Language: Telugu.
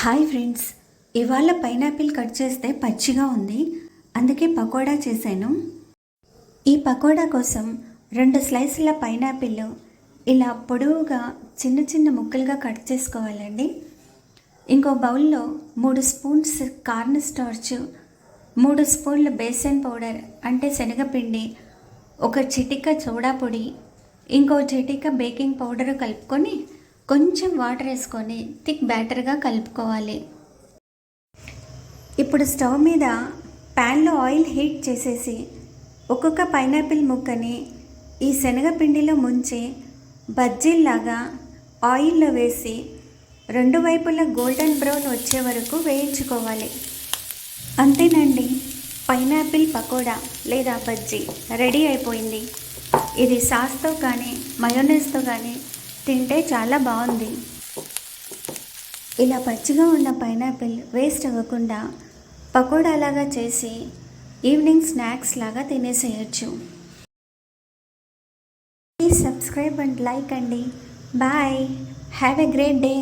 హాయ్ ఫ్రెండ్స్, ఇవాళ పైనాపిల్ కట్ చేస్తే పచ్చిగా ఉంది, అందుకే పకోడా చేశాను. ఈ పకోడా కోసం 2 స్లైసుల పైనాపిల్ ఇలా పొడవుగా చిన్న చిన్న ముక్కలుగా కట్ చేసుకోవాలండి. ఇంకో బౌల్లో 3 స్పూన్స్ కార్న్ స్టార్చ్, 3 స్పూన్ల బేసన్ పౌడర్ అంటే శనగపిండి, ఒక చిటిక సోడా పొడి, ఇంకో చిటిక బేకింగ్ పౌడర్ కలుపుకొని కొంచెం వాటర్ వేసుకొని థిక్ బ్యాటర్గా కలుపుకోవాలి. ఇప్పుడు స్టవ్ మీద ప్యాన్లో ఆయిల్ హీట్ చేసేసి ఒక్కొక్క పైనాపిల్ ముక్కని ఈ శనగపిండిలో ముంచి బజ్జీల్లాగా ఆయిల్లో వేసి 2 వైపులా గోల్డెన్ బ్రౌన్ వచ్చే వరకు వేయించుకోవాలి. అంతేనండి, పైనాపిల్ పకోడా లేదా బజ్జీ రెడీ అయిపోయింది. ఇది సాస్తో కానీ మయోనైస్తో కానీ తింటే చాలా బాగుంది. ఇలా పచ్చిగా ఉన్న పైనాపిల్ వేస్ట్ అవ్వకుండా పకోడాలాగా చేసి ఈవినింగ్ స్నాక్స్ లాగా తినేసేయచ్చు. ప్లీజ్ సబ్స్క్రైబ్ అండ్ లైక్ అండి. Bye, have a great day.